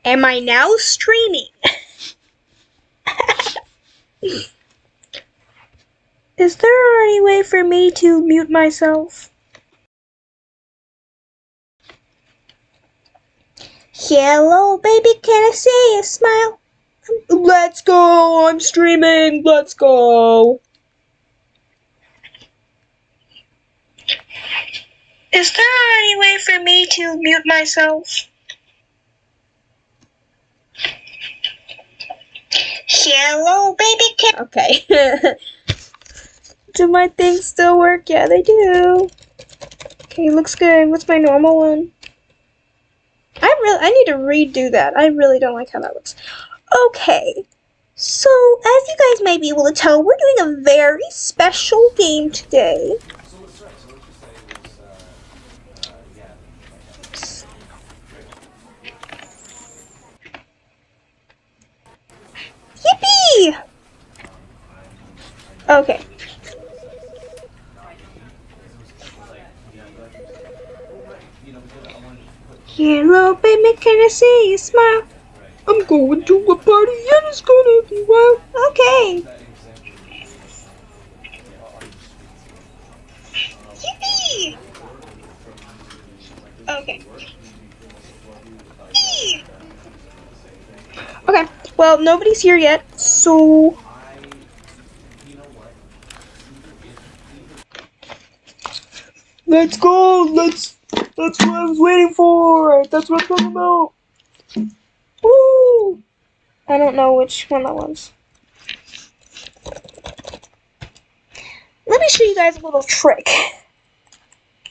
Am I now streaming? Is there any way for me to mute myself? Hello, baby, can I see a smile? Let's go, I'm streaming, let's go. Is there any way for me to mute myself? Hello, baby, can... Okay. Do my things still work? Yeah, they do. Okay, looks good. What's my normal one? I need to redo that. I really don't like how that looks. Okay. So, as you guys might be able to tell, we're doing a very special game today. Yippee! Okay. Hello, baby, can I see you smile? I'm going to a party and it's gonna be wild. Okay. Yippee! Okay. Yippee! Okay, well, nobody's here yet, so... Let's go! That's what I was waiting for! That's what I'm talking about! Woo! I don't know which one that was. Let me show you guys a little trick.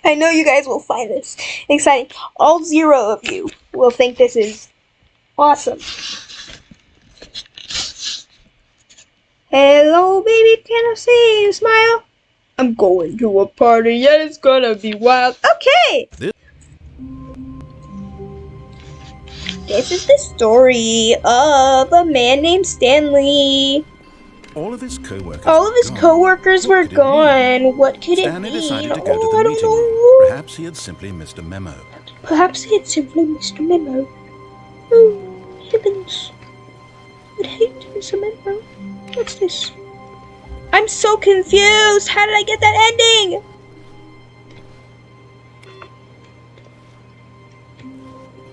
I know you guys will find this exciting. All 0 of you will think this is awesome. Hello, baby, can I see you smile? I'm going to a party and it's gonna be wild. Okay! This is the story of a man named Stanley. All of his co-workers were gone. What could it Stanley mean? decided to go to the I meeting. don't know. Perhaps he had simply missed a memo. Perhaps he had simply missed a memo. Oh, heavens. I'd hate to miss a memo. What's this? I'm so confused. How did I get that ending?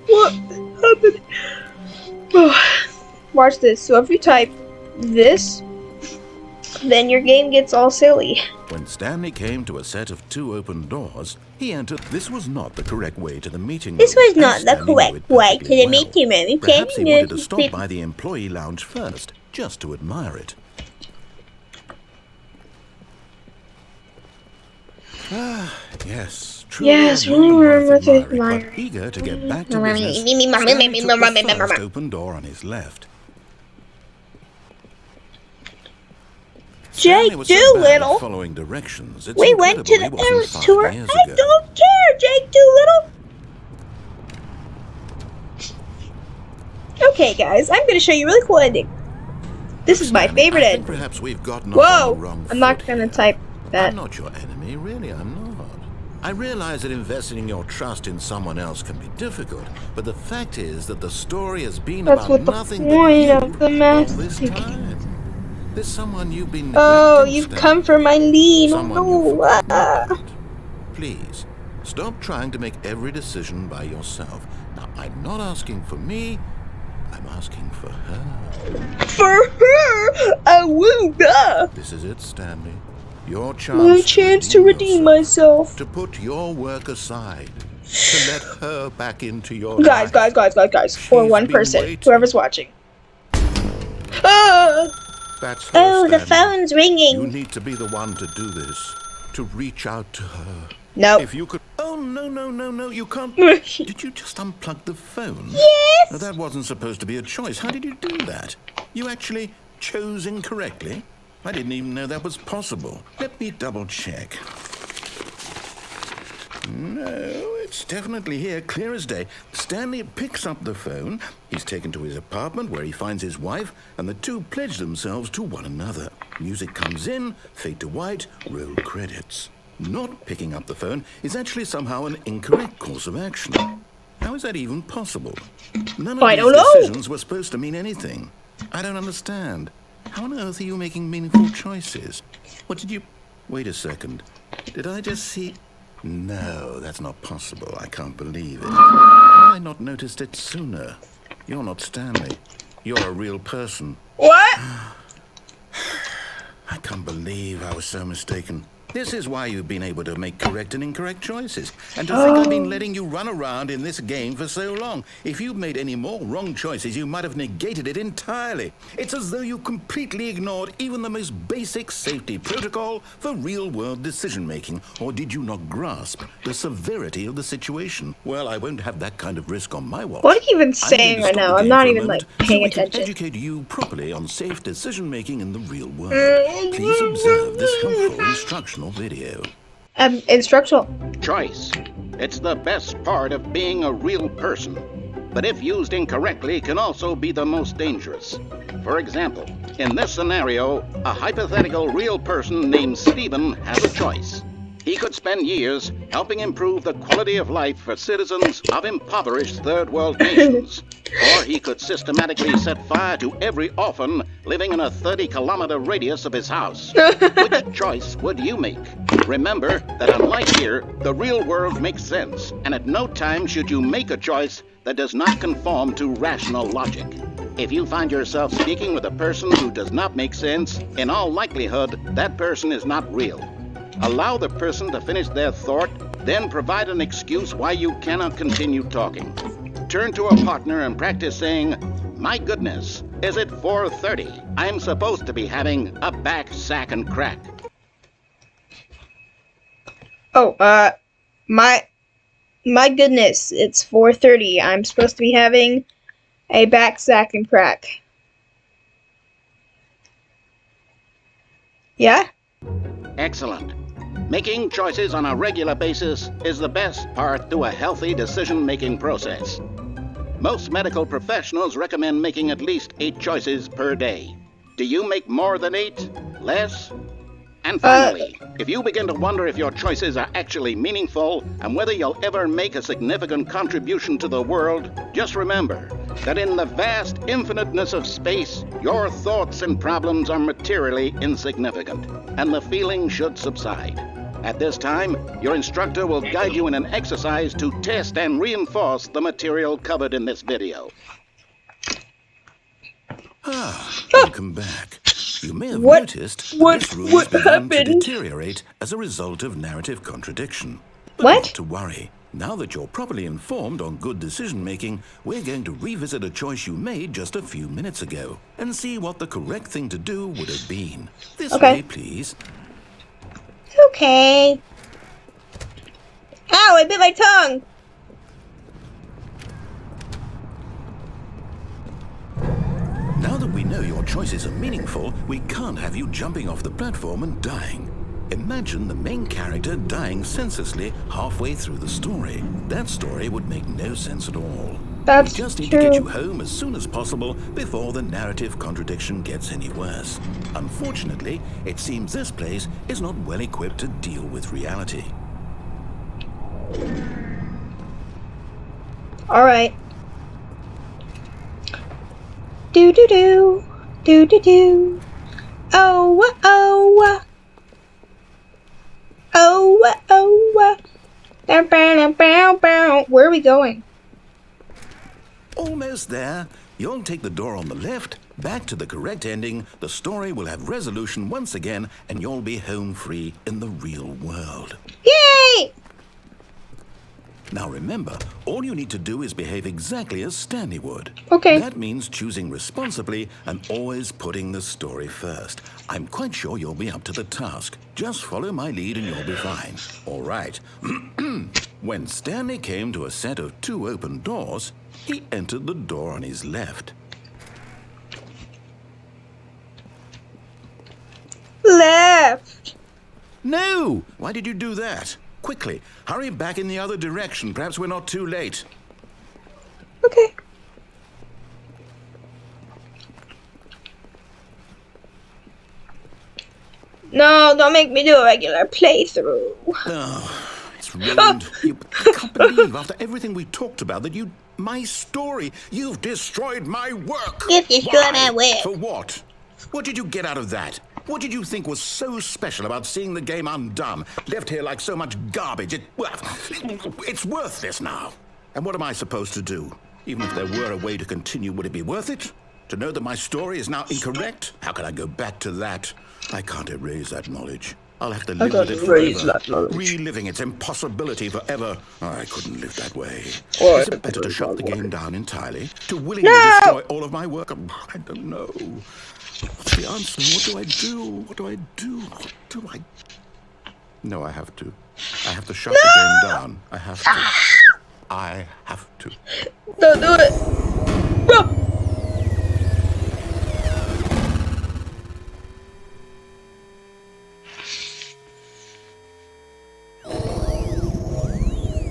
What happened? Watch this. So if you type this, then your game gets all silly. When Stanley came to a set of 2 open doors, he entered. This was not the correct way to the meeting room. This was not the Stanley correct way to the meeting room. Perhaps he wanted to stop by the employee lounge first, just to admire it. Yes, truly. Yes, we were with but eager to get back to business. Stanley took the first open door on his left. Jake Doolittle. Following directions. We went to the Earth tour. I don't care, Jake Doolittle. Okay, guys, I'm going to show you a really cool ending. This is my favorite ending. Perhaps we've gotten Whoa! on the wrong I'm not going to type that. I'm not your enemy, really, I'm not. I realize that investing your trust in someone else can be difficult, but the fact is that the story has been about nothing but you all this time. There's someone you've been neglecting. Oh, you've come for my lead. No. Please, stop trying to make every decision by yourself. Now, I'm not asking for me, I'm asking for her. For her? I will die. This is it, Stanley. Your My chance to redeem myself. To put your work aside. To let her back into your life. Guys. For one person. Waiting. Whoever's watching. That's her, Oh, the Stanley. phone's ringing. You need to be the one to do this. To reach out to her. Nope. If you could... Oh, no, you can't... Did you just unplug the phone? Yes. Now, that wasn't supposed to be a choice. How did you do that? You actually chose incorrectly? I didn't even know that was possible. Let me double check. No, it's definitely here, clear as day. Stanley picks up the phone. He's taken to his apartment where he finds his wife, and the two pledge themselves to one another. Music comes in, fade to white, roll credits. Not picking up the phone is actually somehow an incorrect course of action. How is that even possible? None of I these don't know. decisions were supposed to mean anything. I don't understand. How on earth are you making meaningful choices? What did you... Wait a second. Did I just see... No, that's not possible. I can't believe it. How had I not noticed it sooner? You're not Stanley. You're a real person. What? I can't believe I was so mistaken. This is why you've been able to make correct and incorrect choices. And to think I've been letting you run around in this game for so long. If you'd made any more wrong choices, you might have negated it entirely. It's as though you completely ignored even the most basic safety protocol for real-world decision-making. Or did you not grasp the severity of the situation? Well, I won't have that kind of risk on my watch. What are you even saying right now? I'm not even, like, paying attention. So we can educate you properly on safe decision-making in the real world. Please observe this helpful instructional video. Instructional. Choice. It's the best part of being a real person. But if used incorrectly, can also be the most dangerous. For example, in this scenario, a hypothetical real person named Stephen has a choice. He could spend years helping improve the quality of life for citizens of impoverished third world nations. Or he could systematically set fire to every orphan living in a 30-kilometer radius of his house. Which choice would you make? Remember that unlike here, the real world makes sense, and at no time should you make a choice that does not conform to rational logic. If you find yourself speaking with a person who does not make sense, in all likelihood, that person is not real. Allow the person to finish their thought, then provide an excuse why you cannot continue talking. Turn to a partner and practice saying, "My goodness, is it 4:30? I'm supposed to be having a back, sack, and crack." Oh, my goodness, it's 4:30. I'm supposed to be having a back, sack, and crack. Yeah? Excellent. Making choices on a regular basis is the best part to a healthy decision-making process. Most medical professionals recommend making at least 8 choices per day. Do you make more than 8? Less? And finally, if you begin to wonder if your choices are actually meaningful and whether you'll ever make a significant contribution to the world, just remember that in the vast infiniteness of space, your thoughts and problems are materially insignificant, and the feeling should subside. At this time, your instructor will guide you in an exercise to test and reinforce the material covered in this video. Welcome back. You may have noticed this room has begun to deteriorate as a result of narrative contradiction. But What? not to worry. Now that you're properly informed on good decision-making, we're going to revisit a choice you made just a few minutes ago and see what the correct thing to do would have been. This way, please. Okay. Ow, I bit my tongue. Now that we know your choices are meaningful, we can't have you jumping off the platform and dying. Imagine the main character dying senselessly halfway through the story. That story would make no sense at all. That's We just need true. to get you home as soon as possible before the narrative contradiction gets any worse. Unfortunately, it seems this place is not well equipped to deal with reality. Alright. Do do do. Do do do. Oh, oh. Oh, oh. Bow, bow, bow, bow. Where are we going? Almost there. You'll take the door on the left, back to the correct ending, the story will have resolution once again, and you'll be home free in the real world. Yay! Now remember, all you need to do is behave exactly as Stanley would. Okay. That means choosing responsibly and always putting the story first. I'm quite sure you'll be up to the task. Just follow my lead and you'll be fine. All right. When Stanley came to a set of 2 open doors, he entered the door on his left. Left. No! Why did you do that? Quickly, hurry back in the other direction. Perhaps we're not too late. Okay. No, don't make me do a regular playthrough. Oh, it's ruined. I can't believe, after everything we talked about, that my story, you've destroyed my work. You've destroyed my work. For what? What did you get out of that? What did you think was so special about seeing the game undone, left here like so much garbage? It's worthless now. And what am I supposed to do? Even if there were a way to continue, would it be worth it? To know that my story is now incorrect? How can I go back to that? I can't erase that knowledge. I'll have to live with it forever, reliving its impossibility forever. I couldn't live that way. Is it better to shut the game down entirely? To willingly destroy all of my work? I don't know. What's the answer? What do I do? What do I do? What do I... No, I have to. I have to shut the game down. I have to. I have to. Don't do it. Bro.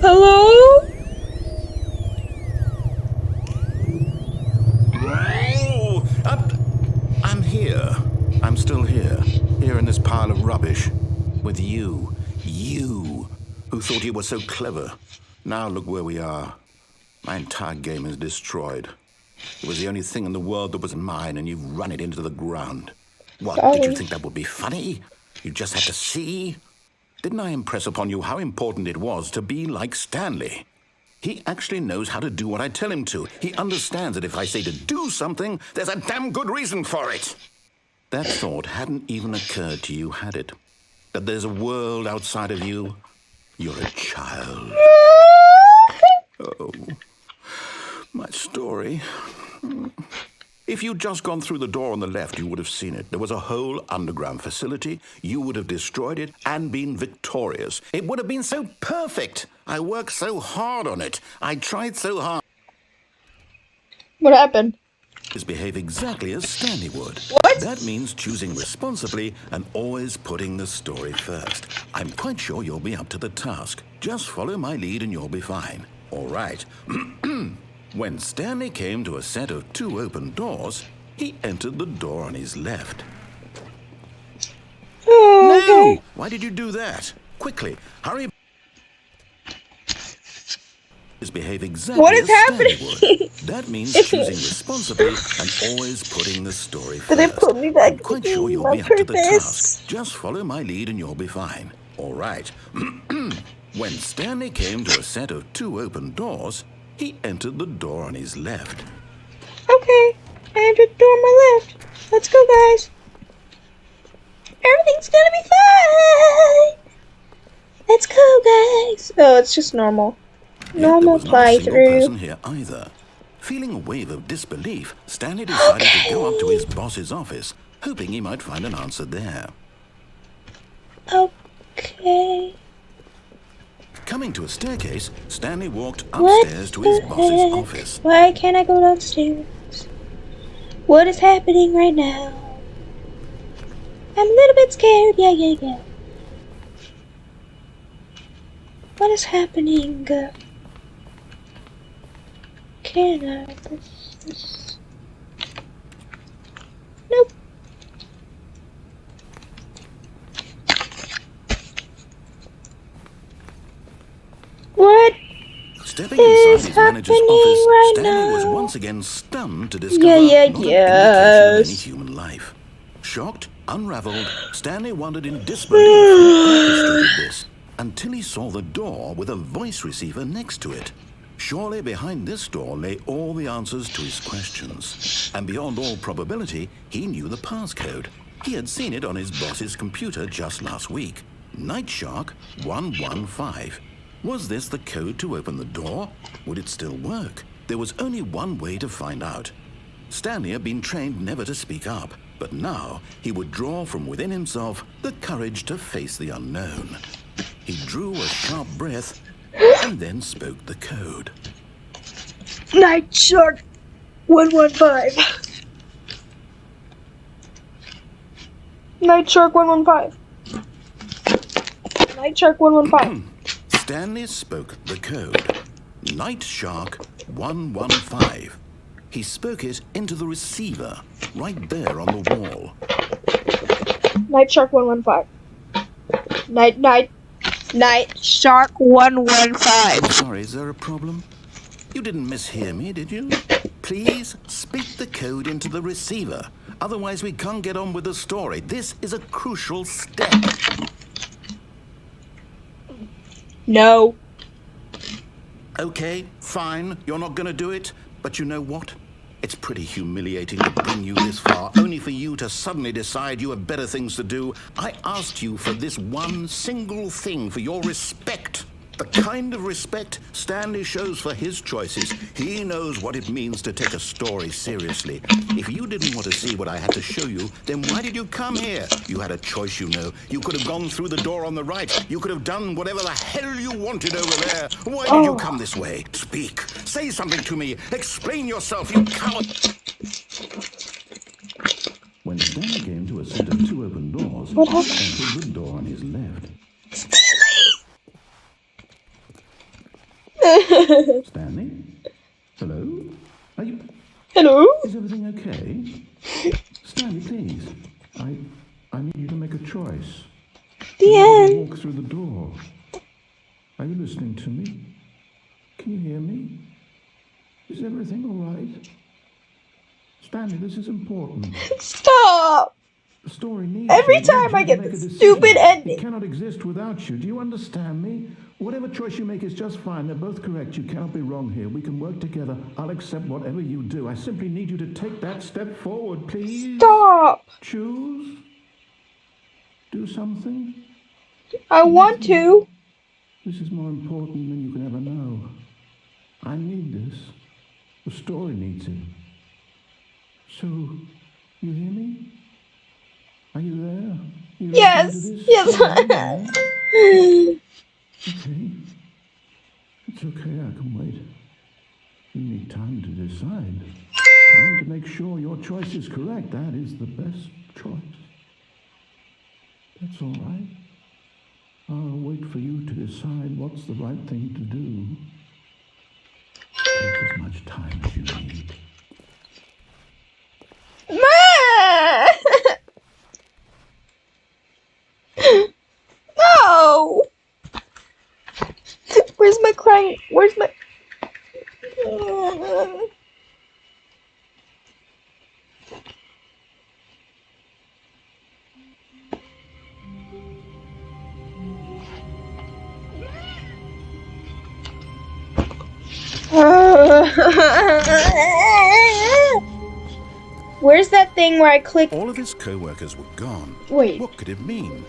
Hello? Oh, I'm here. I'm still here. Here in this pile of rubbish. With you. You. Who thought you were so clever. Now look where we are. My entire game is destroyed. It was the only thing in the world that was mine, and you've run it into the ground. What, did you think that would be funny? You just had to see? Didn't I impress upon you how important it was to be like Stanley? He actually knows how to do what I tell him to. He understands that if I say to do something, there's a damn good reason for it. That thought hadn't even occurred to you, had it? That there's a world outside of you? You're a child. Oh, my story. If you'd just gone through the door on the left, you would have seen it. There was a whole underground facility. You would have destroyed it and been victorious. It would have been so perfect. I worked so hard on it. I tried so hard. What happened? Behave exactly as Stanley would. What? That means choosing responsibly and always putting the story first. I'm quite sure you'll be up to the task. Just follow my lead and you'll be fine. All right. When Stanley came to a set of 2 open doors, he entered the door on his left. Oh, okay. No! Why did you do that? Quickly, hurry. Behave exactly What is as Stanley happening? would. That means choosing responsibly and always putting the story first. But they put me back I'm quite to sure you'll my be up to the purpose. task. Just follow my lead and you'll be fine. All right. When Stanley came to a set of 2 open doors, he entered the door on his left. Okay, I entered the door on my left. Let's go, guys. Everything's gonna be fine. Let's go, guys. Oh, it's just normal. Normal There was not a single person playthrough. here either. Feeling a wave of disbelief, Stanley decided to go up to his boss's office, hoping he might find an answer there. Okay. Coming to a staircase, Stanley walked upstairs to his boss's office. Why can't I go downstairs? What is happening right now? I'm a little bit scared. Yeah. What is happening? Can I? This. Nope. What? Stepping inside his manager's happening office, right Stanley was now? once again stunned to discover Yeah, not an indication of any yes. human life. Shocked, unraveled, Stanley wondered in disbelief who orchestrated this, until he saw the door with a voice receiver next to it. Surely behind this door lay all the answers to his questions. And beyond all probability, he knew the passcode. He had seen it on his boss's computer just last week. Night Shark 115. Was this the code to open the door? Would it still work? There was only one way to find out. Stanley had been trained never to speak up, but now he would draw from within himself the courage to face the unknown. He drew a sharp breath and then spoke the code. Night Shark 115. Night Shark 115. Night Shark 115. Stanley spoke the code. Night Shark 115. He spoke it into the receiver, right there on the wall. Night Shark 115. Night. Night Shark 115. Sorry, is there a problem? You didn't mishear me, did you? Please speak the code into the receiver. Otherwise, we can't get on with the story. This is a crucial step. No. Okay, fine. You're not going to do it. But you know what? It's pretty humiliating to bring you this far, only for you to suddenly decide you have better things to do. I asked you for this one single thing, for your respect. The kind of respect Stanley shows for his choices. He knows what it means to take a story seriously. If you didn't want to see what I had to show you, then why did you come here? You had a choice, you know. You could have gone through the door on the right. You could have done whatever the hell you wanted over there. Why did you come this way? Speak. Say something to me. Explain yourself, you coward. When Stanley came to a set of two open doors, What happened? he entered the door on his left. Stanley? Hello? Are you... Hello? Is everything okay? Stanley, please. I need you to make a choice. The end. Walk through the door. Are you listening to me? Can you hear me? Is everything all right? Stanley, this is important. Stop. The story needs Every you. time I get Make a this decision. stupid ending. It cannot exist without you. Do you understand me? Whatever choice you make is just fine. They're both correct. You cannot be wrong here. We can work together. I'll accept whatever you do. I simply need you to take that step forward, please. Stop. Choose. Do something. I want to. This is more important than you can ever know. I need this. The story needs it. So, you hear me? Are you there? You Yes. listening to this? Yes. Okay. It's okay, I can wait. You need time to decide. Time to make sure your choice is correct. That is the best choice. That's all right. I'll wait for you to decide what's the right thing to do. Take as much time as you need. No. Where's my crying? Where's my... Where's that thing where I click? All of his co-workers were gone. Wait. What could it mean?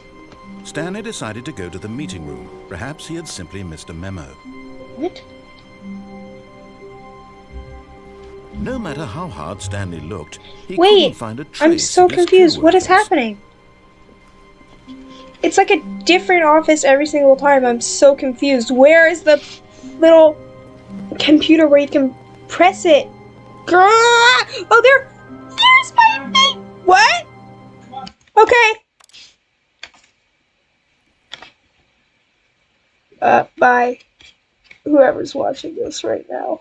Stanley decided to go to the meeting room. Perhaps he had simply missed a memo. What? No matter how hard Stanley looked, he couldn't find a trace. I'm so of his confused. What is co-workers. happening? It's like a different office every single time. I'm so confused. Where is the little computer where you can press it? Grrr! Oh, there's my thing. What? Okay. Bye. Whoever's watching this right now.